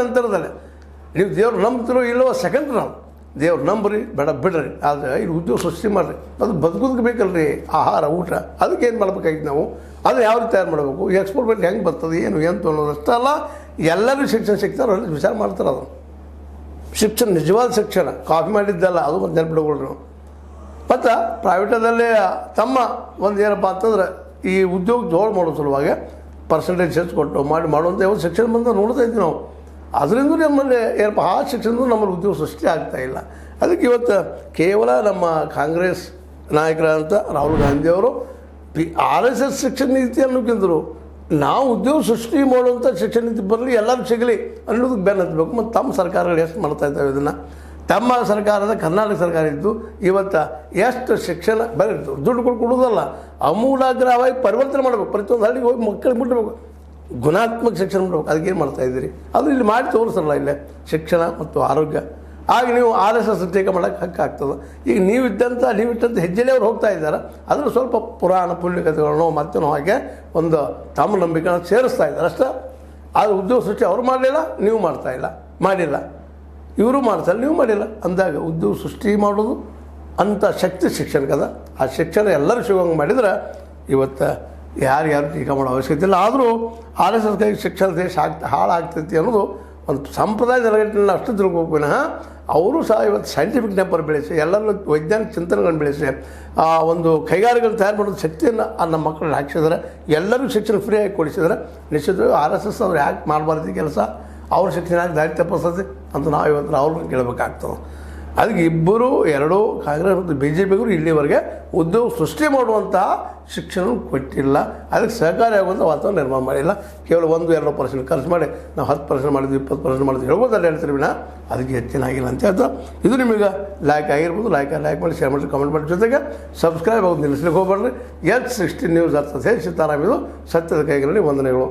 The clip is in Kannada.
ನಂತರದಲ್ಲೇ ನೀವು ದೇವ್ರು ನಂಬ್ತಿರೋ ಇಲ್ಲವೋ ಸೆಕೆಂಡ್ ನಾವು ದೇವ್ರು ನಂಬ್ರಿ ಬೇಡ ಬಿಡ್ರಿ. ಆದರೆ ಇಲ್ಲಿ ಉದ್ಯೋಗ ಸೃಷ್ಟಿ ಮಾಡಿರಿ, ಅದು ಬದುಕೋದಕ್ಕೆ ಬೇಕಲ್ರಿ ಆಹಾರ ಊಟ. ಅದಕ್ಕೆ ಏನು ಮಾಡ್ಬೇಕಾಗಿತ್ತು ನಾವು, ಅದು ಯಾವ ರೀತಿ ತಯಾರು ಮಾಡಬೇಕು, ಎಕ್ಸ್ಪೋರ್ಟ್ ಮೇಲೆ ಹೆಂಗೆ ಬರ್ತದೆ ಏನು ಅನ್ನೋದು ಅಷ್ಟೇ ಅಲ್ಲ, ಎಲ್ಲರೂ ಶಿಕ್ಷಣ ಸಿಗ್ತಾರೆ ಅಲ್ಲಿ ವಿಚಾರ ಮಾಡ್ತಾರೆ. ಅದು ಶಿಕ್ಷಣ ನಿಜವಾದ ಶಿಕ್ಷಣ, ಕಾಫಿ ಮಾಡಿದ್ದಲ್ಲ, ಅದು ಒಂದು ನೆನಪಿಡ್ಕೊಳ್ರಿ ನಾವು. ಮತ್ತು ಪ್ರೈವೇಟದಲ್ಲಿ ತಮ್ಮ ಒಂದು ಏನಪ್ಪ ಅಂತಂದ್ರೆ ಈ ಉದ್ಯೋಗ ಜೋಳ ಮಾಡೋ ಸಲುವಾಗಿ ಪರ್ಸೆಂಟೇಜ್ ಹೆಚ್ಚು ಕೊಟ್ಟು ಮಾಡುವಂಥ ಯಾವ ಶಿಕ್ಷಣ ಬಂದು ನೋಡ್ತಾ ಇದ್ವಿ ನಾವು. ಅದರಿಂದ ನಮ್ಮಲ್ಲಿ ಏನಪ್ಪ ಆ ಶಿಕ್ಷಣದ್ದು ನಮ್ಮಲ್ಲಿ ಉದ್ಯೋಗ ಸೃಷ್ಟಿ ಆಗ್ತಾಯಿಲ್ಲ. ಅದಕ್ಕೆ ಇವತ್ತು ಕೇವಲ ನಮ್ಮ ಕಾಂಗ್ರೆಸ್ ನಾಯಕರಾದಂಥ ರಾಹುಲ್ ಗಾಂಧಿಯವರು RSS ಶಿಕ್ಷಣ ನೀತಿ ಅನ್ನೋಕ್ಕಿಂತರೂ ನಾವು ಉದ್ಯೋಗ ಸೃಷ್ಟಿ ಮಾಡುವಂಥ ಶಿಕ್ಷಣ ನೀತಿ ಬರಲಿ, ಎಲ್ಲರೂ ಸಿಗಲಿ ಅನ್ನೋದಕ್ಕೆ ಬೆನ್ನು ಹತ್ತಬೇಕು. ಮತ್ತು ತಮ್ಮ ಸರ್ಕಾರಗಳು ಎಷ್ಟು ಮಾಡ್ತಾ ಇದ್ದಾವೆ ಇದನ್ನು. ತಮ್ಮ ಸರ್ಕಾರದ ಕರ್ನಾಟಕ ಸರ್ಕಾರ ಇದ್ದು ಇವತ್ತು ಎಷ್ಟು ಶಿಕ್ಷಣ ಬರೀ ದುಡ್ಡು ಕೊಡೋದಲ್ಲ, ಅಮೂಲಾಗ್ರವಾಗಿ ಪರಿವರ್ತನೆ ಮಾಡಬೇಕು. ಪ್ರತಿಯೊಂದು ಹಳ್ಳಿಗೆ ಹೋಗಿ ಮಕ್ಕಳಿಗೆ ಮುಟ್ಟಬೇಕು, ಗುಣಾತ್ಮಕ ಶಿಕ್ಷಣ ಮಾಡಬೇಕು. ಅದಕ್ಕೇನು ಮಾಡ್ತಾಯಿದ್ದೀರಿ? ಅದು ಇಲ್ಲಿ ಮಾಡಿ ತೋರಿಸಲ್ಲ ಇಲ್ಲೇ ಶಿಕ್ಷಣ ಮತ್ತು ಆರೋಗ್ಯ. ಆಗ ನೀವು RSS ಟೀಕೆ ಮಾಡೋಕ್ಕೆ ಹಕ್ಕಾಗ್ತದೆ. ಈಗ ನೀವಿಟ್ಟಂಥ ಹೆಜ್ಜೆಲೇ ಅವ್ರು ಹೋಗ್ತಾ ಇದ್ದಾರೆ. ಅದನ್ನು ಸ್ವಲ್ಪ ಪುರಾಣ ಪುಣ್ಯಕಥೆಗಳನ್ನು ಮತ್ತೇನೋ ಹಾಗೆ ಒಂದು ತಮ್ಮ ನಂಬಿಕೆಯನ್ನು ಸೇರಿಸ್ತಾ ಇದ್ದಾರೆ ಅಷ್ಟೇ. ಆದರೆ ಉದ್ಯೋಗ ಸೃಷ್ಟಿ ಅವ್ರು ಮಾಡಲಿಲ್ಲ, ನೀವು ಮಾಡ್ತಾಯಿಲ್ಲ, ಮಾಡಿಲ್ಲ. ಇವರು ಮಾಡ್ತಾರೆ, ನೀವು ಮಾಡಿಲ್ಲ ಅಂದಾಗ ಉದ್ಯೋಗ ಸೃಷ್ಟಿ ಮಾಡೋದು ಅಂಥ ಶಕ್ತಿ ಶಿಕ್ಷಣಕ್ಕದ. ಆ ಶಿಕ್ಷಣ ಎಲ್ಲರೂ ಸಿಗೋಂಗೆ ಮಾಡಿದ್ರೆ ಇವತ್ತು ಯಾರು ಟೀಕೆ ಮಾಡೋ ಅವಶ್ಯಕತೆ ಇಲ್ಲ. ಆದರೂ RSS ಕೈ ಶಿಕ್ಷಣ ದೇಶ ಹಾಳಾಗ್ತೈತಿ ಅನ್ನೋದು ಒಂದು ಸಂಪ್ರದಾಯ ನೆಲೆಗಟ್ಟಿನಲ್ಲಿ ಅಷ್ಟು ತಿಳ್ಕೋಬೇಕು ವಿನಃ ಅವರು ಸಹ ಇವತ್ತು ಸೈಂಟಿಫಿಕ್ ನೆಂಪರ್ ಬೆಳೆಸಿ, ಎಲ್ಲರಲ್ಲೂ ವೈಜ್ಞಾನಿಕ ಚಿಂತನೆಗಳನ್ನು ಬೆಳೆಸಿ ಒಂದು ಕೈಗಾರಿಕೆಗಳು ತಯಾರು ಮಾಡೋದು ಶಕ್ತಿಯನ್ನು ನಮ್ಮ ಮಕ್ಕಳನ್ನ ಹಾಕಿಸಿದ್ರೆ, ಎಲ್ಲರಿಗೂ ಶಿಕ್ಷಣ ಫ್ರೀಯಾಗಿ ಕೊಡಿಸಿದ್ರೆ ನಿಶ್ಚಿತವಾಗಿ RSS ಅವ್ರು ಯಾಕೆ ಮಾಡಬಾರ್ದು ಕೆಲಸ, ಅವ್ರ ಶಿಕ್ಷಣ ಯಾಕೆ ದಾರಿ ತಪ್ಪಿಸ್ತದೆ ಅಂತ ನಾವು ಇವತ್ತು ಅವ್ರನ್ನ ಕೇಳಬೇಕಾಗ್ತದೆ. ಅದಕ್ಕೆ ಇಬ್ಬರು ಎರಡೂ ಕಾಂಗ್ರೆಸ್ ಮತ್ತು BJPಗೂ ಇಲ್ಲಿವರೆಗೆ ಉದ್ಯೋಗ ಸೃಷ್ಟಿ ಮಾಡುವಂತಹ ಶಿಕ್ಷಣ ಕೊಟ್ಟಿಲ್ಲ. ಅದಕ್ಕೆ ಸಹಕಾರಿಯಾಗುವಂಥ ವಾತಾವರಣ ನಿರ್ಮಾಣ ಮಾಡಿಲ್ಲ. ಕೇವಲ 1-2% ಖರ್ಚು ಮಾಡಿ ನಾವು 10% ಮಾಡಿದ್ವಿ 20% ಮಾಡಿದ್ವಿ ಹೇಳ್ಬೋದಲ್ಲ ಹೇಳ್ತೀವಿ ವಿನ ಅದಕ್ಕೆ ಹೆಚ್ಚಿನ ಆಗಿಲ್ಲ ಅಂತ ಹೇಳ್ತಾ, ಇದು ನಿಮಗೆ ಲೈಕ್ ಆಗಿರ್ಬೋದು. ಲೈಕ್ ಮಾಡಿ, ಶೇರ್ ಮಾಡಿ, ಕಮೆಂಟ್ ಮಾಡಿ, ಜೊತೆಗೆ ಸಬ್ಸ್ಕ್ರೈಬ್ ಆಗೋದು ನಿಲ್ಲಿಸ್ಲಿಕ್ಕೆ ಹೋಗ್ಬೇಡ್ರಿ. H16 ನ್ಯೂಸ್ ಅರ್ಥತೆ ಸೀತಾರಾಮ್, ಇದು ಸತ್ಯದ ಕೈಗಳಲ್ಲಿ ವಂದನೆಗಳು.